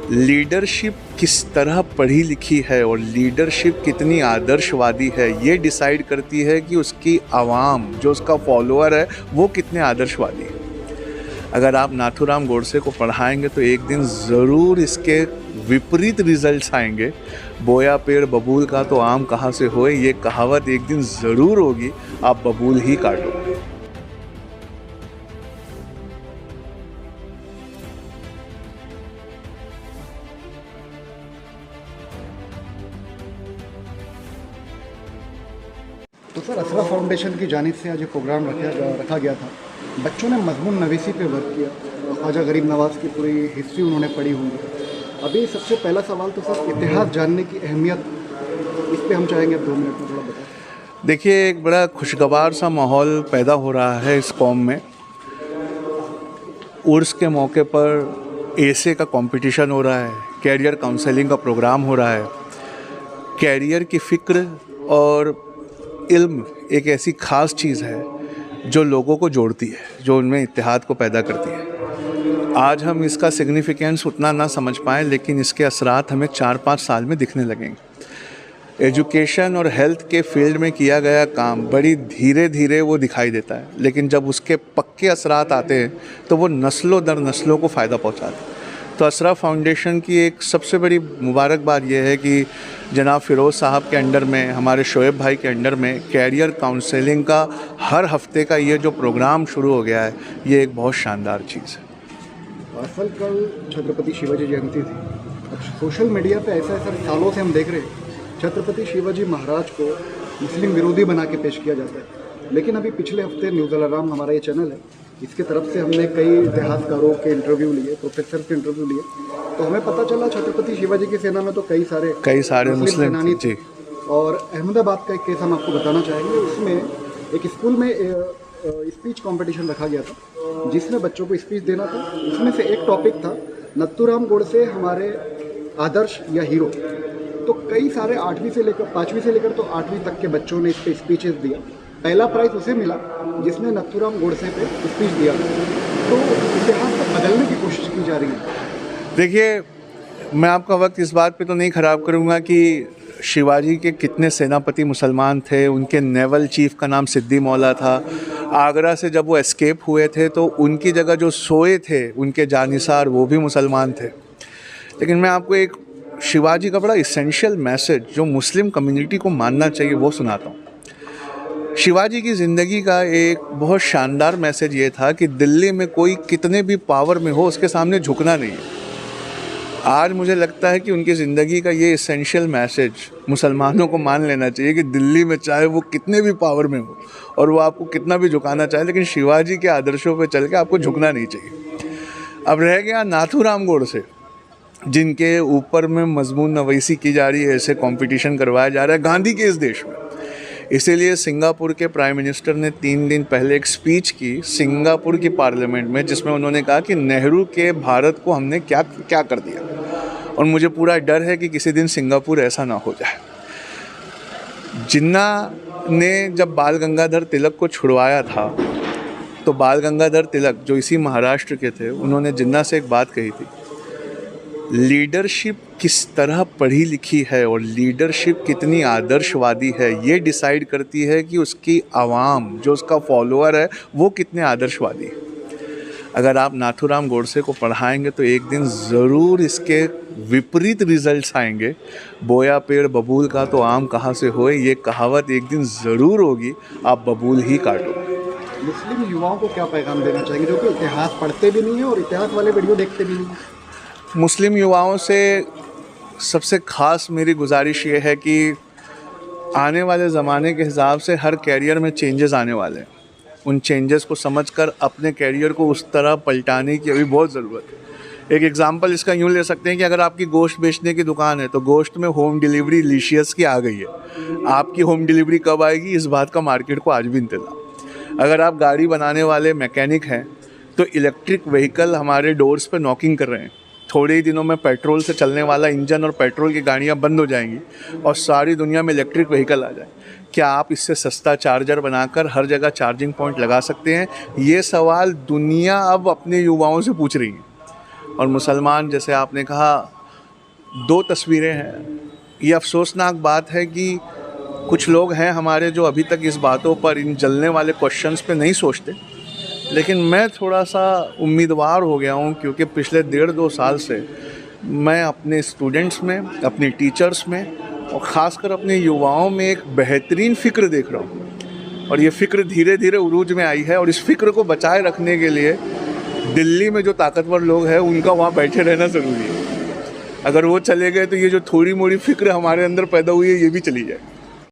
Leadership किस तरह पढ़ी लिखी है और लीडरशिप कितनी आदर्शवादी है, ये डिसाइड करती है कि उसकी आवाम, जो उसका फॉलोअर है, वो कितने आदर्शवादी है। अगर आप नाथूराम गोडसे को पढ़ाएंगे तो एक दिन ज़रूर इसके विपरीत रिजल्ट्स आएंगे। बोया पेड़ बबूल का तो आम कहाँ से होए, ये कहावत एक दिन ज़रूर होगी, आप बबूल ही काटोगे। तो सर, असरा फाउंडेशन की जानिब से आज ये प्रोग्राम रखा गया था। बच्चों ने मजमून नवीसी पे वर्क किया, ख्वाजा गरीब नवाज़ की पूरी हिस्ट्री उन्होंने पढ़ी हुई है। अभी सबसे पहला सवाल तो सर, इतिहास जानने की अहमियत, इस पे हम चाहेंगे 2 मिनट में थोड़ा बताएं। देखिए, एक बड़ा खुशगवार सा माहौल पैदा हो रहा है इस कौम में। उर्स के मौके पर एसे का कंपटीशन हो रहा है, कैरियर काउंसलिंग का प्रोग्राम हो रहा है। कैरियर की फ़िक्र और इल्म एक ऐसी ख़ास चीज़ है जो लोगों को जोड़ती है, जो उनमें इत्तेहाद को पैदा करती है। आज हम इसका सिग्निफिकेंस उतना ना समझ पाएँ, लेकिन इसके असरात हमें 4-5 साल में दिखने लगेंगे। एजुकेशन और हेल्थ के फील्ड में किया गया काम बड़ी धीरे धीरे वो दिखाई देता है, लेकिन जब उसके पक्के असरात आते हैं तो वो नस्लों दर नस्लों को फ़ायदा पहुंचाते हैं। तो असरा फाउंडेशन की एक सबसे बड़ी मुबारकबाद ये है कि जनाब फ़िरोज़ साहब के अंडर में, हमारे शोएब भाई के अंडर में कैरियर काउंसलिंग का हर हफ्ते का ये जो प्रोग्राम शुरू हो गया है, ये एक बहुत शानदार चीज़ है। असल कल छत्रपति शिवाजी जयंती थी। अब सोशल मीडिया पे ऐसा सालों से हम देख रहे हैं, छत्रपति शिवाजी महाराज को मुस्लिम विरोधी बना के पेश किया जाता है। लेकिन अभी पिछले हफ्ते न्यूज़ अलार्म हमारा ये चैनल है, इसके तरफ से हमने कई इतिहासकारों के इंटरव्यू लिए, प्रोफेसर के इंटरव्यू लिए, तो हमें पता चला छत्रपति शिवाजी की सेना में तो कई सारे मुस्लिम सेनानी थे। और अहमदाबाद का एक केस हम आपको बताना चाहेंगे। उसमें एक स्कूल में स्पीच कंपटीशन रखा गया था, जिसमें बच्चों को स्पीच देना था। उसमें से एक टॉपिक था नथुराम गोडसे हमारे आदर्श या हीरो। तो कई सारे 5वीं से लेकर तो 8वीं तक के बच्चों ने इस पर स्पीचेस दिया। पहला प्राइज़ उसे मिला जिसने नथुराम गोडसे पे स्पीच दिया। तो इतिहास को बदलने की कोशिश की जा रही है। देखिए, मैं आपका वक्त इस बात पे तो नहीं ख़राब करूँगा कि शिवाजी के कितने सेनापति मुसलमान थे। उनके नेवल चीफ़ का नाम सिद्दी मौला था। आगरा से जब वो एस्केप हुए थे तो उनकी जगह जो सोए थे उनके जानिसार, वो भी मुसलमान थे। लेकिन मैं आपको एक शिवाजी का बड़ा इसेंशियल मैसेज जो मुस्लिम कम्युनिटी को मानना चाहिए वो सुनाता हूँ। शिवाजी की ज़िंदगी का एक बहुत शानदार मैसेज ये था कि दिल्ली में कोई कितने भी पावर में हो, उसके सामने झुकना नहीं है। आज मुझे लगता है कि उनकी ज़िंदगी का ये इसेंशियल मैसेज मुसलमानों को मान लेना चाहिए कि दिल्ली में चाहे वो कितने भी पावर में हो और वो आपको कितना भी झुकाना चाहे, लेकिन शिवाजी के आदर्शों पे चल के आपको झुकना नहीं चाहिए। अब रह गया नाथूराम गोडसे, जिनके ऊपर में मजमून नवीसी की जा रही है, ऐसे कंपटीशन करवाया जा रहा है गांधी के इस देश में। इसीलिए सिंगापुर के प्राइम मिनिस्टर ने 3 दिन पहले एक स्पीच की सिंगापुर की पार्लियामेंट में, जिसमें उन्होंने कहा कि नेहरू के भारत को हमने क्या क्या कर दिया, और मुझे पूरा डर है कि किसी दिन सिंगापुर ऐसा ना हो जाए। जिन्ना ने जब बाल गंगाधर तिलक को छुड़वाया था, तो बाल गंगाधर तिलक जो इसी महाराष्ट्र के थे, उन्होंने जिन्ना से एक बात कही थी, लीडरशिप किस तरह पढ़ी लिखी है और लीडरशिप कितनी आदर्शवादी है, ये डिसाइड करती है कि उसकी आवाम, जो उसका फॉलोअर है, वो कितने आदर्शवादी है। अगर आप नाथूराम गोडसे को पढ़ाएंगे तो एक दिन ज़रूर इसके विपरीत रिजल्ट्स आएंगे। बोया पेड़ बबूल का तो आम कहाँ से होए, ये कहावत एक दिन ज़रूर होगी, आप बबूल ही काटोगे। मुस्लिम युवाओं को क्या पैगाम देना चाहेंगे जो कि इतिहास पढ़ते भी नहीं है और इतिहास वाले वीडियो देखते भी नहीं हैं? मुस्लिम युवाओं से सबसे ख़ास मेरी गुजारिश ये है कि आने वाले ज़माने के हिसाब से हर कैरियर में चेंजेस आने वाले हैं। उन चेंजेस को समझकर अपने कैरियर को उस तरह पलटाने की अभी बहुत ज़रूरत है। एक एग्ज़ाम्पल इसका यूँ ले सकते हैं कि अगर आपकी गोश्त बेचने की दुकान है तो गोश्त में होम डिलीवरी लीशियस की आ गई है। आपकी होम डिलीवरी कब आएगी, इस बात का मार्केट को आज भी इंतज़ार। अगर आप गाड़ी बनाने वाले मैकेनिक हैं तो इलेक्ट्रिक व्हीकल हमारे डोर्स पर नॉकिंग कर रहे हैं। थोड़े ही दिनों में पेट्रोल से चलने वाला इंजन और पेट्रोल की गाड़ियाँ बंद हो जाएंगी और सारी दुनिया में इलेक्ट्रिक व्हीकल आ जाए। क्या आप इससे सस्ता चार्जर बनाकर हर जगह चार्जिंग पॉइंट लगा सकते हैं? ये सवाल दुनिया अब अपने युवाओं से पूछ रही है। और मुसलमान, जैसे आपने कहा, दो तस्वीरें हैं। ये अफसोसनाक बात है कि कुछ लोग हैं हमारे जो अभी तक इस बातों पर, इन जलने वाले क्वेश्चंस पे नहीं सोचते, लेकिन मैं थोड़ा सा उम्मीदवार हो गया हूँ क्योंकि पिछले 1.5-2 साल से मैं अपने स्टूडेंट्स में, अपने टीचर्स में और ख़ासकर अपने युवाओं में एक बेहतरीन फ़िक्र देख रहा हूँ। और ये फ़िक्र धीरे धीरे उरूज में आई है और इस फ़िक्र को बचाए रखने के लिए दिल्ली में जो ताकतवर लोग हैं उनका वहाँ बैठे रहना ज़रूरी है। अगर वो चले गए तो ये जो थोड़ी मोड़ी फ़िक्र हमारे अंदर पैदा हुई है ये भी चली जाए।